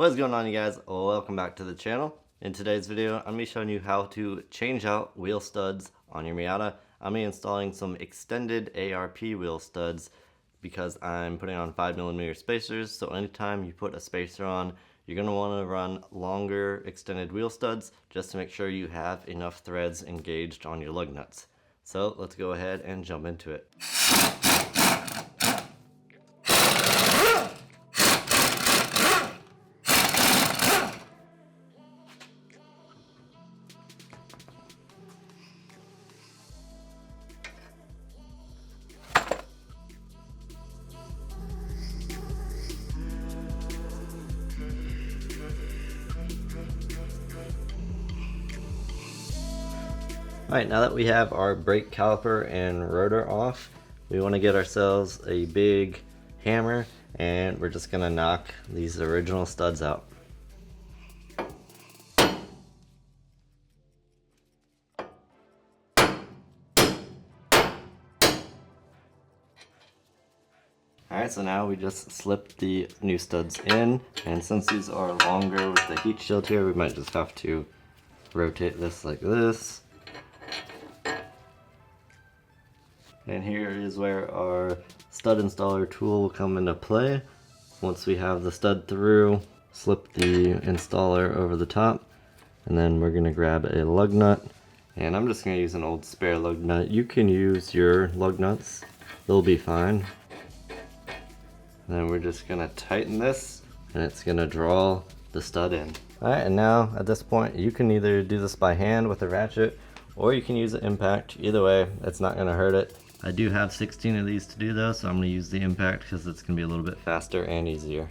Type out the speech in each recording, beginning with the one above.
What's going on, you guys? Welcome back to the channel. In today's video, I'm going to be showing you how to change out wheel studs on your Miata. I'm going to be installing some extended ARP wheel studs because I'm putting on 5mm spacers, so anytime you put a spacer on, you're going to want to run longer extended wheel studs just to make sure you have enough threads engaged on your lug nuts. So let's go ahead and jump into it. Alright, now that we have our brake caliper and rotor off, we want to get ourselves a big hammer and we're just going to knock these original studs out. Alright, so now we just slip the new studs in, and since these are longer with the heat shield here, we might just have to rotate this like this. And here is where our stud installer tool will come into play. Once we have the stud through, slip the installer over the top, and then we're going to grab a lug nut. And I'm just going to use an old spare lug nut. You can use your lug nuts, they'll be fine. And then we're just going to tighten this, and it's going to draw the stud in. Alright, and now at this point you can either do this by hand with a ratchet, or you can use an impact. Either way, it's not going to hurt it. I do have 16 of these to do though, so I'm going to use the impact because it's going to be a little bit faster and easier.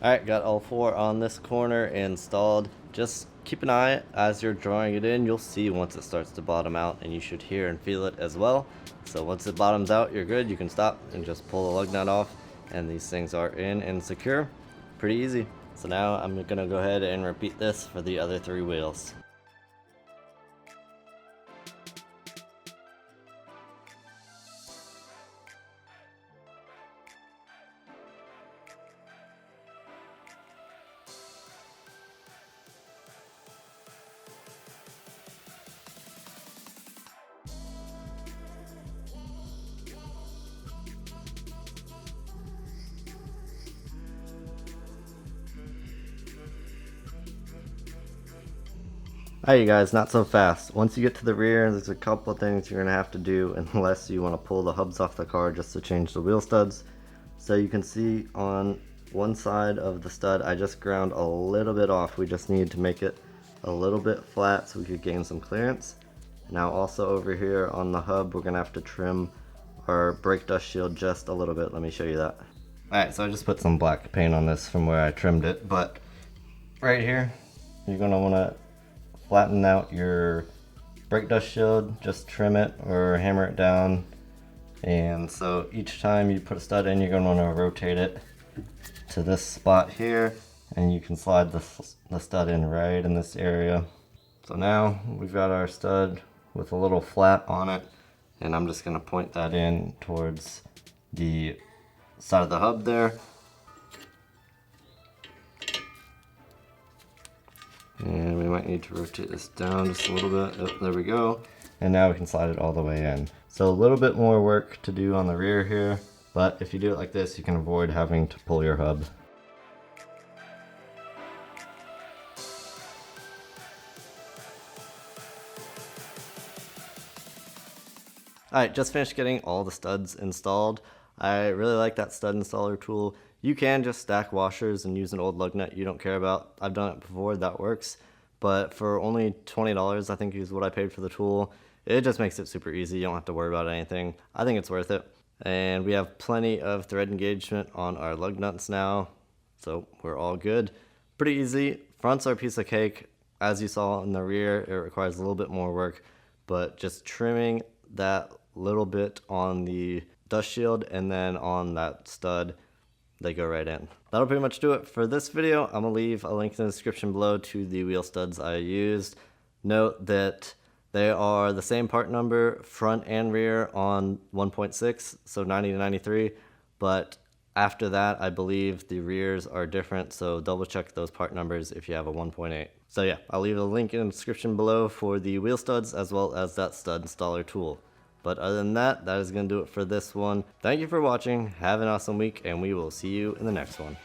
Alright, got all four on this corner installed. Just keep an eye as you're drawing it in. You'll see once it starts to bottom out, and you should hear and feel it as well. So once it bottoms out, you're good. You can stop and just pull the lug nut off, and these things are in and secure. Pretty easy. So now I'm going to go ahead and repeat this for the other three wheels. Alright, you guys, not so fast. Once you get to the rear, there's a couple of things you're going to have to do unless you want to pull the hubs off the car just to change the wheel studs. So you can see on one side of the stud, I just ground a little bit off. We just need to make it a little bit flat so we could gain some clearance. Now also over here on the hub, we're going to have to trim our brake dust shield just a little bit. Let me show you that. Alright, so I just put some black paint on this from where I trimmed it, but right here, you're going to want to flatten out your brake dust shield, just trim it or hammer it down. And so each time you put a stud in, you're going to want to rotate it to this spot here, and you can slide the stud in right in this area. So now we've got our stud with a little flat on it, and I'm just going to point that in towards the side of the hub there. And we might need to rotate this down just a little bit. Oh, there we go. And now we can slide it all the way in. So a little bit more work to do on the rear here, but if you do it like this, you can avoid having to pull your hub. Alright, just finished getting all the studs installed. I really like that stud installer tool. You can just stack washers and use an old lug nut you don't care about. I've done it before, that works. But for only $20, I think is what I paid for the tool. It just makes it super easy. You don't have to worry about anything. I think it's worth it. And we have plenty of thread engagement on our lug nuts now, so we're all good. Pretty easy. Fronts are a piece of cake. As you saw in the rear, it requires a little bit more work, but just trimming that little bit on the dust shield and then on that stud, they go right in. That'll pretty much do it for this video. I'm gonna leave a link in the description below to the wheel studs I used. Note that they are the same part number front and rear on 1.6, so 90 to 93, but after that I believe the rears are different, so double check those part numbers if you have a 1.8. So yeah, I'll leave a link in the description below for the wheel studs as well as that stud installer tool. But other than that, that is going to do it for this one. Thank you for watching, have an awesome week, and we will see you in the next one.